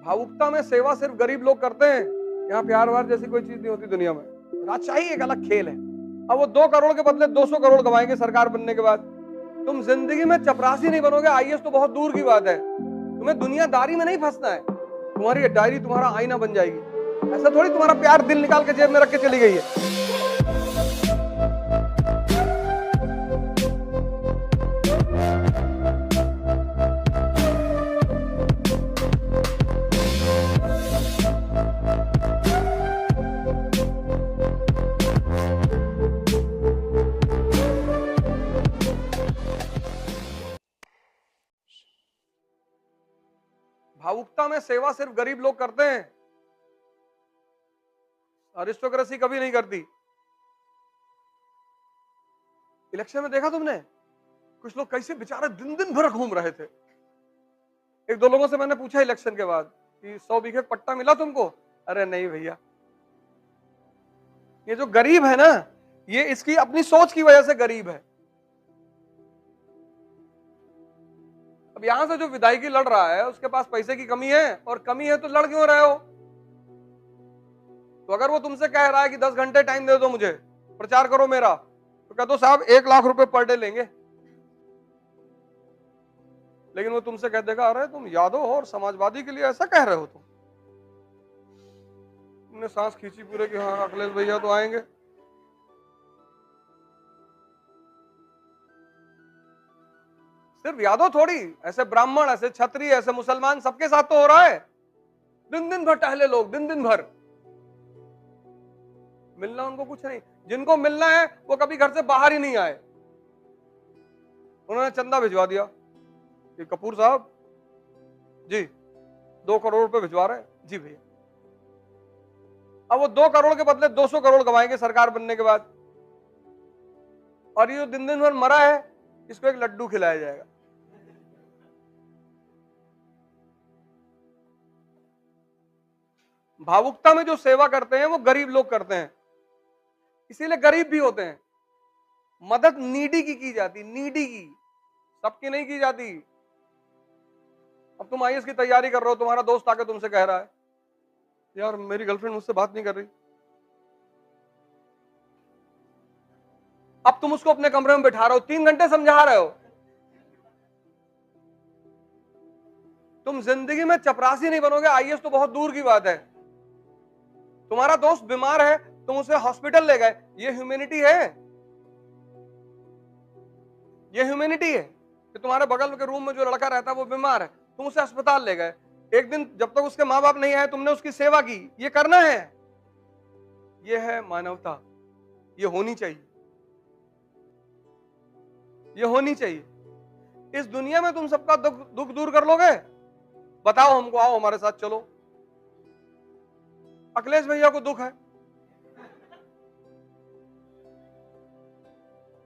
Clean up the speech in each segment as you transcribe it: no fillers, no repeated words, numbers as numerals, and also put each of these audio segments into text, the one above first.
भावुकता में सेवा सिर्फ गरीब लोग करते हैं। यहाँ प्यार वार जैसी कोई चीज नहीं होती दुनिया में। राजशाही एक अलग खेल है। अब वो 2 करोड़ के बदले 200 करोड़ कमाएंगे सरकार बनने के बाद। तुम जिंदगी में चपरासी नहीं बनोगे, आईएएस तो बहुत दूर की बात है। तुम्हें दुनियादारी में नहीं फंसना है। तुम्हारी डायरी तुम्हारा आईना बन जाएगी। ऐसा थोड़ी तुम्हारा प्यार दिल निकाल के जेब में रख के चली गई है। भावुकता में सेवा सिर्फ गरीब लोग करते हैं। अरिस्टोक्रेसी कभी नहीं करती। इलेक्शन में देखा तुमने कुछ लोग कैसे बेचारे दिन दिन भर घूम रहे थे। 1-2 लोगों से मैंने पूछा इलेक्शन के बाद कि 100 बीघे पट्टा मिला तुमको? अरे नहीं भैया। ये जो गरीब है ना, ये इसकी अपनी सोच की वजह से गरीब है। अब यहां से जो विधायकी लड़ रहा है उसके पास पैसे की कमी है, और कमी है तो लड़ क्यों रहे हो? तो अगर वो तुमसे कह रहा है कि 10 घंटे टाइम दे दो मुझे, प्रचार करो मेरा, तो कह दो साहब 1 लाख रुपए पर डे लेंगे। लेकिन वो तुमसे कह देगा अरे तुम यादव हो और समाजवादी के लिए ऐसा कह रहे हो। तुमने सांस खींची पूरे कि हाँ अखिलेश भैया तो आएंगे। सिर्फ यादव थोड़ी, ऐसे ब्राह्मण, ऐसे क्षत्रिय, ऐसे मुसलमान, सबके साथ तो हो रहा है। दिन दिन भर टहले लोग, दिन दिन भर। मिलना उनको कुछ नहीं। जिनको मिलना है वो कभी घर से बाहर ही नहीं आए। उन्होंने चंदा भिजवा दिया कि कपूर साहब जी 2 करोड़ रुपए भिजवा रहे हैं। जी भैया। अब वो 2 करोड़ के बदले 200 करोड़ कमाएंगे सरकार बनने के बाद। और ये दिन दिन भर मरा है, इसको एक लड्डू खिलाया जाएगा। भावुकता में जो सेवा करते हैं वो गरीब लोग करते हैं, इसीलिए गरीब भी होते हैं। मदद नीडी की जाती, नीडी की, सबकी नहीं की जाती। अब तुम आईएएस की तैयारी कर रहे हो, तुम्हारा दोस्त आके तुमसे कह रहा है यार मेरी गर्लफ्रेंड मुझसे बात नहीं कर रही। अब तुम उसको अपने कमरे में बैठा रहे हो, 3 घंटे समझा रहे हो। तुम जिंदगी में चपरासी नहीं बनोगे, आईएएस तो बहुत दूर की बात है। तुम्हारा दोस्त बीमार है, तुम उसे हॉस्पिटल ले गए, ये ह्यूमैनिटी है? ये ह्यूमैनिटी है कि तुम्हारे बगल के रूम में जो लड़का रहता है वो बीमार है, तुम उसे अस्पताल ले गए, एक दिन जब तक उसके माँ बाप नहीं आए तुमने उसकी सेवा की। ये करना है, ये है मानवता। ये होनी चाहिए, ये होनी चाहिए। इस दुनिया में तुम सबका दुख दूर कर लोगे? बताओ हमको, आओ हमारे साथ चलो। अखिलेश भैया को दुख है,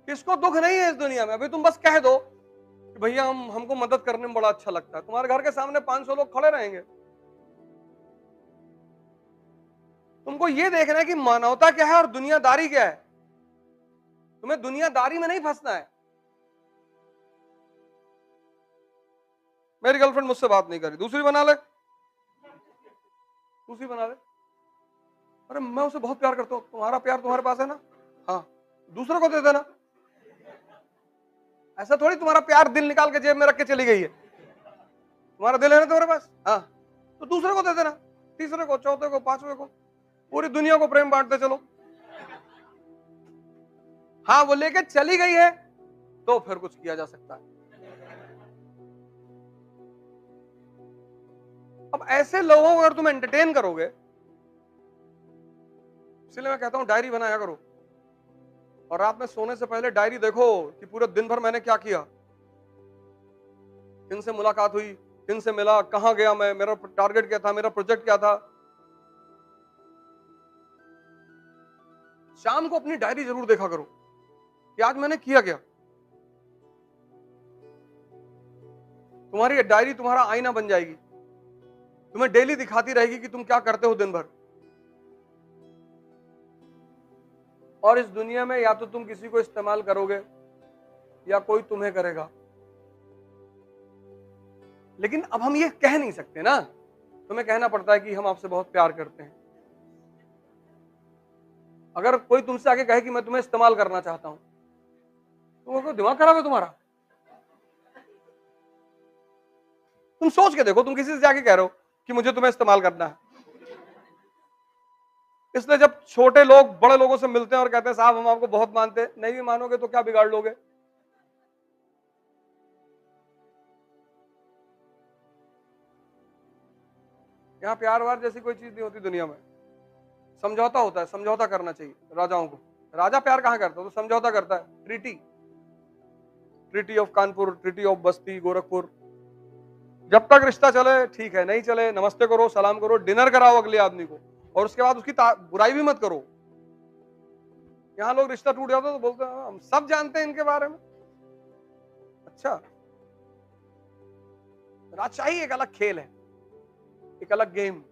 किसको दुख नहीं है इस दुनिया में? अभी तुम बस कह दो कि भैया हमको मदद करने में बड़ा अच्छा लगता है, तुम्हारे घर के सामने 500 लोग खड़े रहेंगे। तुमको ये देखना है कि मानवता क्या है और दुनियादारी क्या है। तुम्हें दुनियादारी में नहीं फंसना है। मेरी गर्लफ्रेंड मुझसे बात नहीं करी, दूसरी बना ले, दूसरी बना ले। अरे मैं उसे बहुत प्यार करता हूं। तुम्हारा प्यार तुम्हारे पास है ना, हाँ दूसरे को दे देना। ऐसा थोड़ी तुम्हारा प्यार दिल निकाल के जेब में रख के चली गई है। तुम्हारा दिल है ना तुम्हारे पास, हाँ तो दूसरे को दे देना, तीसरे को, चौथे को, पांचवे को, पूरी दुनिया को प्रेम बांटते चलो। हाँ वो लेके चली गई है तो फिर कुछ किया जा सकता है। अब ऐसे लोगों को अगर तुम एंटरटेन करोगे, इसलिए मैं कहता हूं डायरी बनाया करो, और रात में सोने से पहले डायरी देखो कि पूरे दिन भर मैंने क्या किया, किनसे मुलाकात हुई, किनसे मिला, कहां गया मैं, मेरा टारगेट क्या था, मेरा प्रोजेक्ट क्या था। शाम को अपनी डायरी जरूर देखा करो कि आज मैंने किया क्या। तुम्हारी डायरी तुम्हारा आईना बन जाएगी, तुम्हें डेली दिखाती रहेगी कि तुम क्या करते हो दिन भर। और इस दुनिया में या तो तुम किसी को इस्तेमाल करोगे या कोई तुम्हें करेगा। लेकिन अब हम ये कह नहीं सकते ना तुम्हें कहना पड़ता है कि हम आपसे बहुत प्यार करते हैं। अगर कोई तुमसे आके कहे कि मैं तुम्हें इस्तेमाल करना चाहता हूं, तो दिमाग खराब है तुम्हारा? तुम सोच के देखो, तुम किसी से जाके कह रहे हो कि मुझे तुम्हें इस्तेमाल करना है। इसलिए जब छोटे लोग बड़े लोगों से मिलते हैं और कहते हैं साहब हम आपको बहुत मानते हैं, नहीं भी मानोगे तो क्या बिगाड़ लोगे? यहाँ प्यार वार जैसी कोई चीज नहीं होती दुनिया में। समझौता होता है, समझौता करना चाहिए राजाओं को। राजा प्यार कहां करता है? तो समझौता करता है। Treaty, treaty of Kanpur, treaty of बस्ती, गोरखपुर। जब तक रिश्ता चले ठीक है, नहीं चले नमस्ते करो, सलाम करो, डिनर कराओ अगले आदमी को, और उसके बाद उसकी बुराई भी मत करो। यहाँ लोग रिश्ता टूट जाता तो बोलते हैं हम सब जानते हैं इनके बारे में। अच्छा, राजशाही एक अलग खेल है, एक अलग गेम।